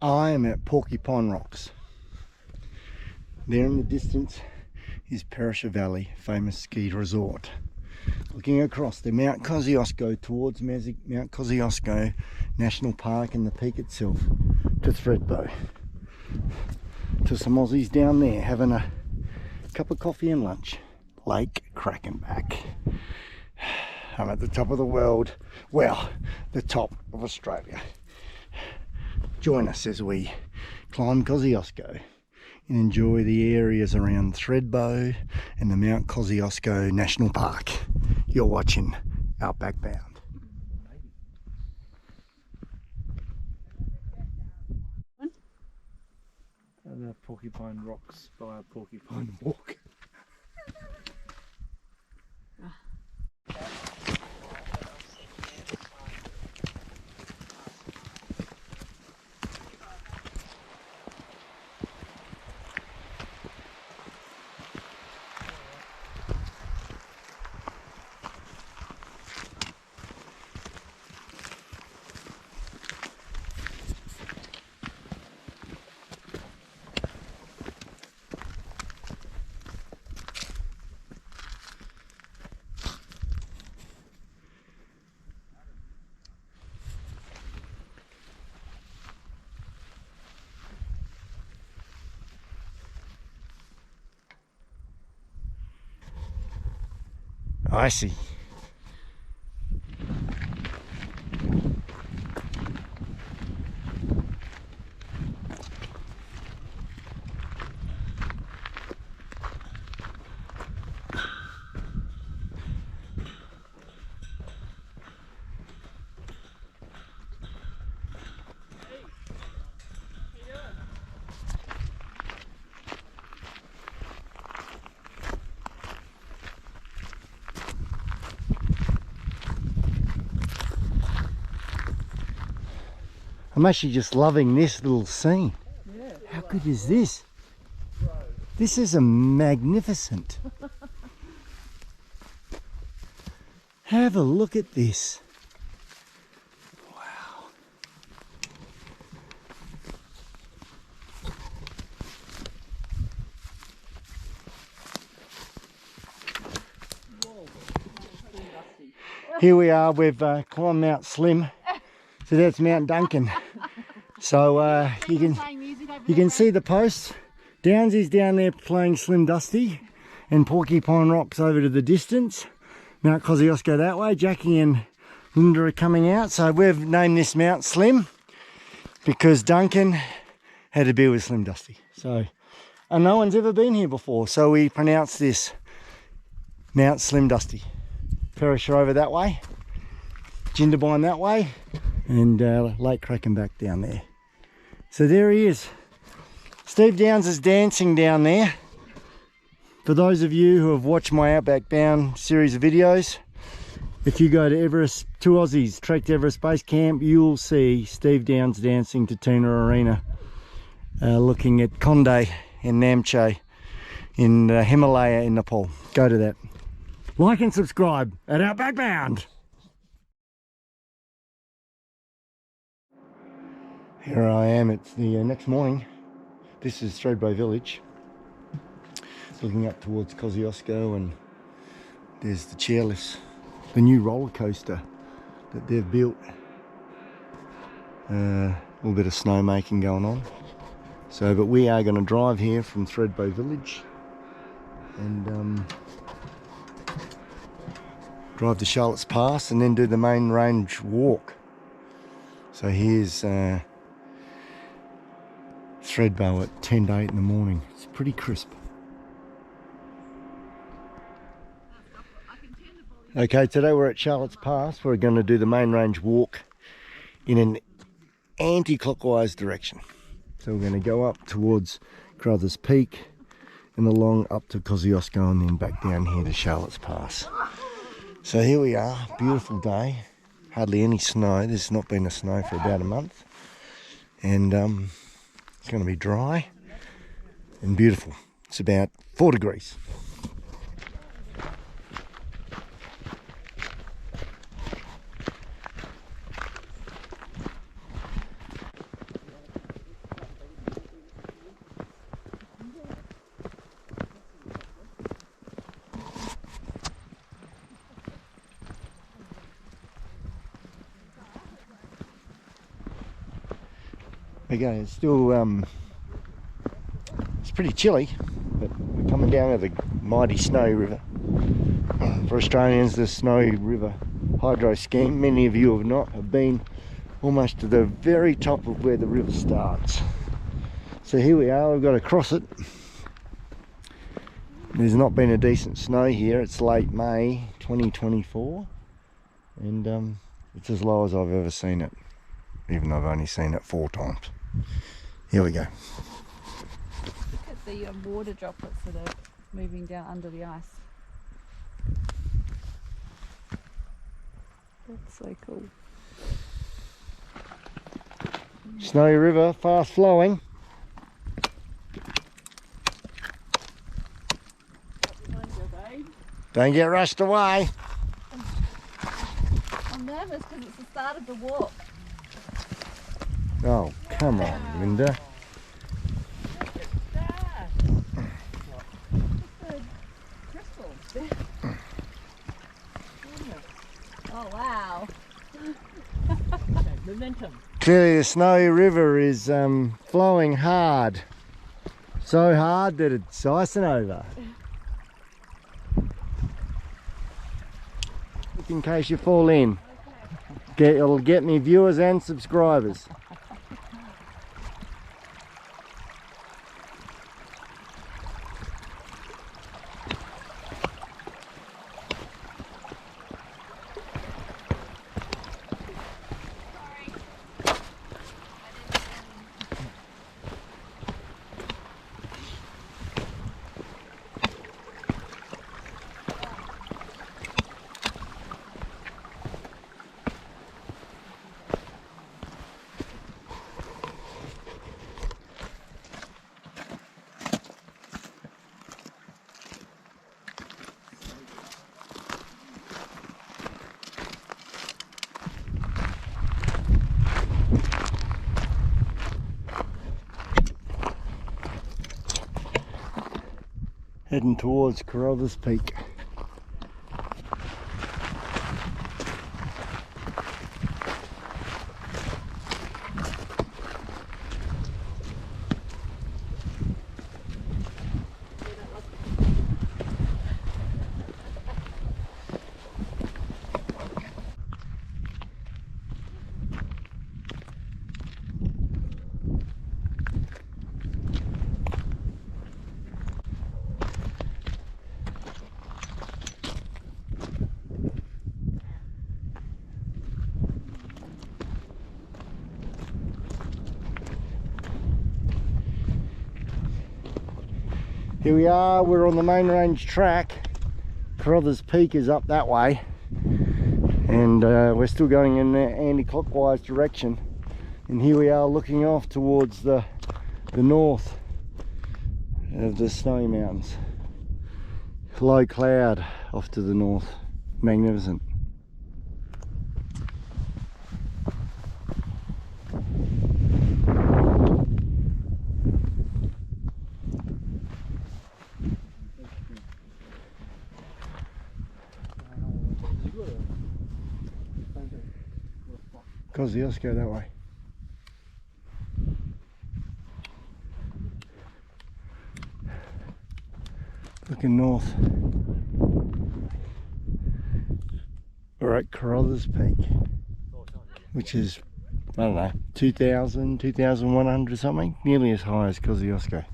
I am at Porcupine Rocks. There in the distance is Perisher Valley, famous ski resort. Looking across the Mount Kosciuszko towards Mount Kosciuszko National Park and the peak itself to Thredbo. To some Aussies down there having a cup of coffee and lunch. Lake Krakenback. I'm at the top of the world. Well, the top of Australia. Join us as we climb Kosciuszko and enjoy the areas around Thredbo and the Mount Kosciuszko National Park. You're watching Outback Bound. And the Porcupine Rocks by a Porcupine Walk. I see. I'm actually just loving this little scene. Yeah. How good is this? This is a magnificent. Have a look at this. Wow. Here we are, we've climbed Mount Slim. So that's Mount Duncan. So you can see the posts. Downsy's down there playing Slim Dusty, and Porcupine Rocks over to the distance. Mount Kosciuszko that way. Jackie and Linda are coming out. So we've named this Mount Slim because Duncan had a beer with Slim Dusty. So, and no one's ever been here before, so we pronounce this Mount Slim Dusty. Perisher over that way, Jindabyne that way, and Lake Krakenback down there. So there he is. Steve Downs is dancing down there. For those of you who have watched my Outback Bound series of videos, if you go to Everest, Two Aussies, Trek to Everest Base Camp, you'll see Steve Downs dancing to Tina Arena, looking at Konde in Namche in Himalaya in Nepal. Go to that. Like and subscribe at Outback Bound. Here I am, it's the next morning. This is Thredbo village. Looking up towards Kosciuszko, and there's the chairlifts, the new roller coaster that they've built. A little bit of snow making going on. So, but we are going to drive here from Thredbo village and drive to Charlotte's Pass and then do the main range walk. So here's Thredbo at 10 to 8 in the morning. It's pretty crisp. Okay, today we're at Charlotte's Pass. We're going to do the main range walk in an anti-clockwise direction. So we're going to go up towards Crothers Peak and along up to Kosciuszko and then back down here to Charlotte's Pass. So here we are, beautiful day. Hardly any snow. There's not been a snow for about a month. And it's going to be dry and beautiful. It's about 4 degrees. we go. It's still it's pretty chilly, but we're coming down to the mighty Snowy River. For Australians, the Snowy River hydro scheme, many of you have been almost to the very top of where the river starts. So here we are, we've got to cross it. There's not been a decent snow here. It's late May 2024, and it's as low as I've ever seen it, even though I've only seen it 4 times. Here we go. Look at the water droplets that are moving down under the ice. That's so cool. Snowy River, fast flowing. Don't get rushed away. I'm nervous because it's the start of the walk. Oh, come on, Linda. Look at that. Look at the crystals. Oh wow. Momentum. Clearly the Snowy River is flowing hard. So hard that it's icing over. In case you fall in. It'll get me viewers and subscribers. Heading towards Carruthers Peak. Here we are, we're on the main range track. Carruthers Peak is up that way, and we're still going in the anti-clockwise direction. And here we are looking off towards the north of the Snowy Mountains. Low cloud off to the north, magnificent. Kosciuszko that way. Looking north. We're at Carruthers Peak, which is, I don't know, 2,000, 2,100 something, nearly as high as Kosciuszko.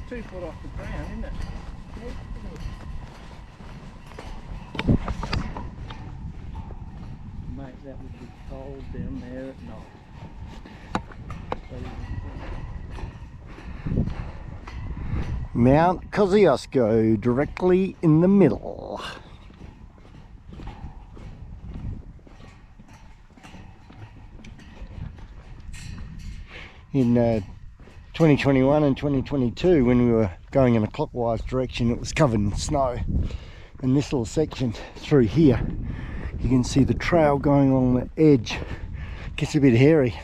It's 2 foot off the ground, isn't it? Mate, that would be cold down there at night. Mount Kosciuszko, directly in the middle. In 2021 and 2022, when we were going in a clockwise direction, it was covered in snow. And this little section through here, you can see the trail going along the edge. Gets a bit hairy,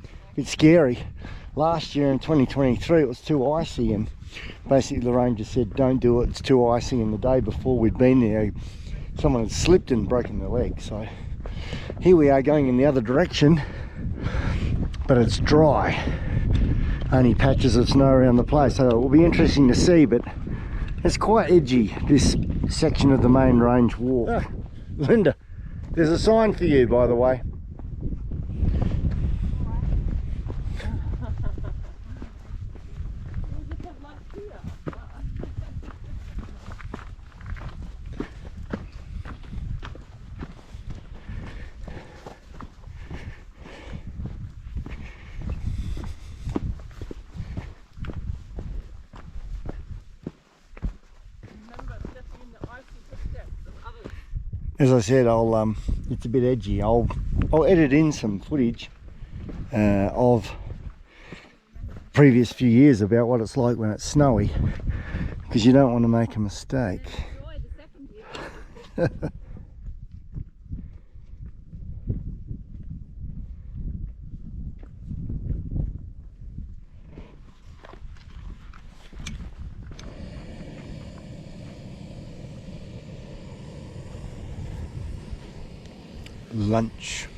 a bit scary. Last year in 2023 it was too icy, and basically the ranger said don't do it, it's too icy. And the day before we'd been there, someone had slipped and broken their leg. So here we are going in the other direction, but it's dry, only patches of snow around the place, so it will be interesting to see. But it's quite edgy, this section of the main range walk. Oh, Linda, there's a sign for you, by the way. As I said, it's a bit edgy. I'll edit in some footage of previous few years about what it's like when it's snowy, because you don't want to make a mistake. Lunch.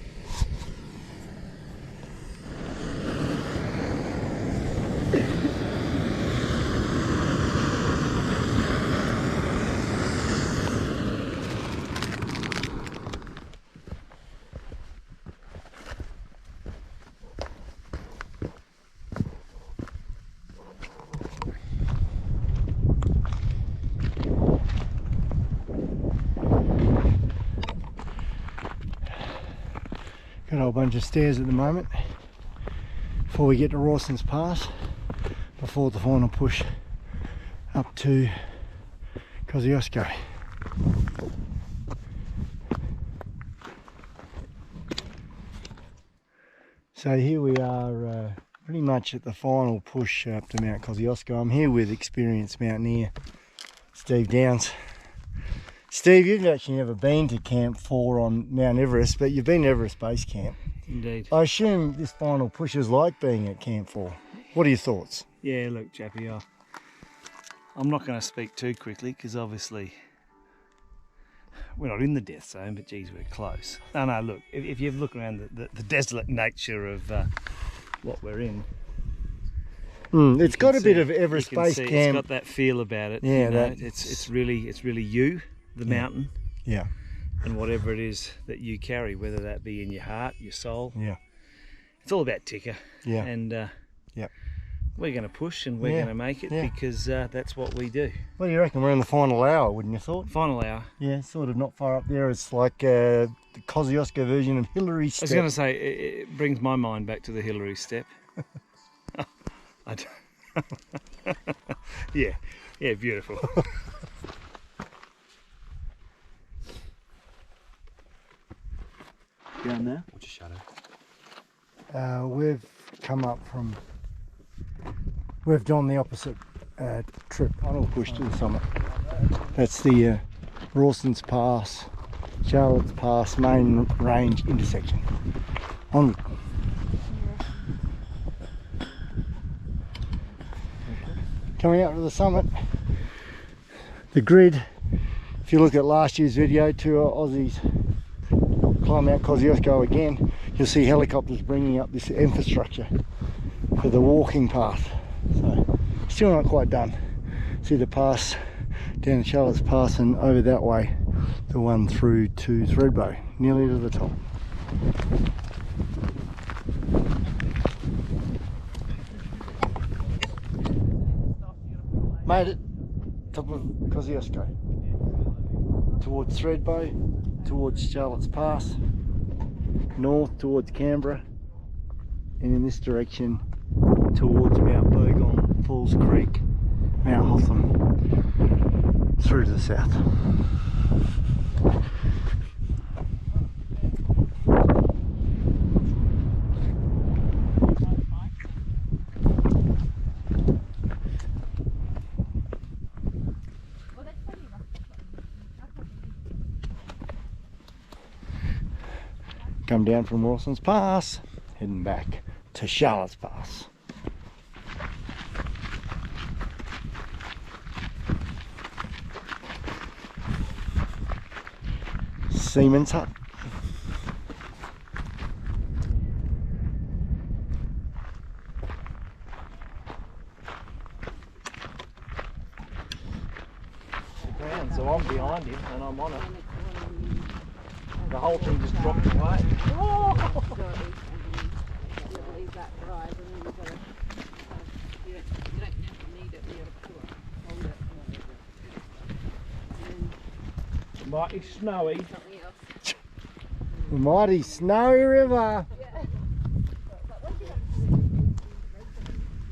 Got a whole bunch of stairs at the moment before we get to Rawson's Pass, before the final push up to Kosciuszko. So here we are, pretty much at the final push up to Mount Kosciuszko. I'm here with experienced mountaineer Steve Downs. Steve, you've actually never been to Camp 4 on Mount Everest, but you've been to Everest Base Camp. Indeed. I assume this final push is like being at Camp 4. What are your thoughts? Yeah, look, Chappie, I'm not going to speak too quickly, because obviously we're not in the death zone, but geez, we're close. No, look, if you look around the desolate nature of what we're in, it's got a bit of Everest Base Camp. It's got that feel about it. Yeah, you know? It's really you, the mountain. Yeah. And whatever it is that you carry, whether that be in your heart, your soul. Yeah. It's all about ticker. Yeah. And yeah, we're going to push and we're going to make it, because that's what we do. What do you reckon? We're in the final hour, wouldn't you thought? Final hour. Yeah, sort of not far up there. It's like the Kosciuszko version of Hillary's Step. I was going to say, it brings my mind back to the Hillary Step. Yeah, beautiful. Down there? What's your shadow? We've come up from, we've done the opposite trip. I'll push to the summit. That's the Rawson's Pass, Charlotte's Pass main range intersection. Onward. Coming up to the summit, the grid. If you look at last year's video, Two Aussies climb Mount Kosciuszko again, you'll see helicopters bringing up this infrastructure for the walking path. So still not quite done. See the pass down to Charlotte's Pass, and over that way the one through to Thredbo, nearly to the top. Made it, top of Kosciuszko. Towards Thredbo, towards Charlotte's Pass, north towards Canberra, and in this direction towards Mount Bogong, Falls Creek, Mount Hotham, through to the south. come down from Rawson's Pass, heading back to Charlotte's Pass. Seaman's Hut. So I'm behind him and I'm on it. The whole thing just dropped away. Leave that rise and then you've got to, you don't need it, you have to hold it. Mighty snowy. Something else. The mighty Snowy River.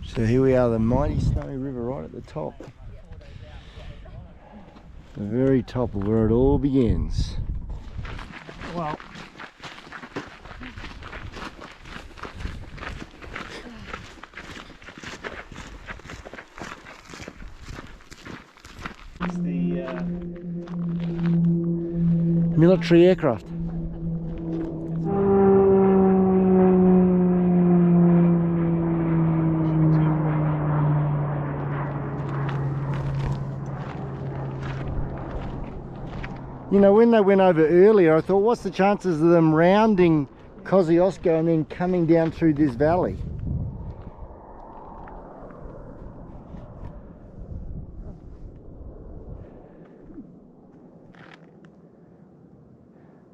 So here we are, the mighty Snowy River right at the top. The very top of where it all begins. Well, it's the Military aircraft. You know, when they went over earlier, I thought, what's the chances of them rounding Kosciuszko and then coming down through this valley?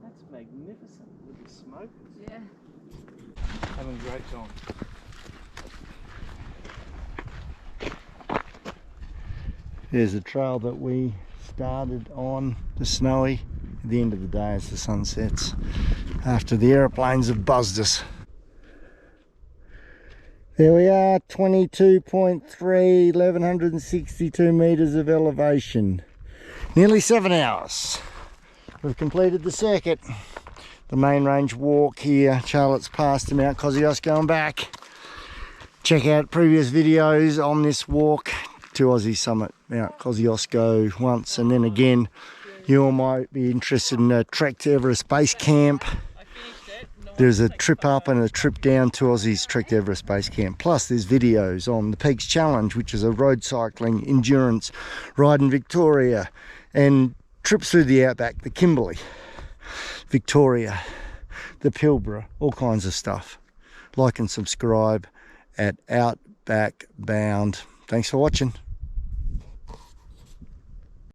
That's magnificent with the smoke. Yeah. Having a great time. There's a trail that we started on the Snowy at the end of the day as the sun sets, after the aeroplanes have buzzed us. There we are, 22.3, 1162 metres of elevation. Nearly 7 hours. We've completed the circuit. The main range walk here, Charlotte's Pass to Mount Kosciuszko and back. Check out previous videos on this walk. Two Aussies summit Mount Kosciuszko once, and then again you all might be interested in a trek to Everest Base Camp. There's a trip up and a trip down, Two Aussies trek to Everest Base Camp. Plus there's videos on the Peaks Challenge, which is a road cycling endurance ride in Victoria, and trips through the outback, the Kimberley, Victoria, the Pilbara, all kinds of stuff. Like and subscribe at Outback Bound. Thanks for watching.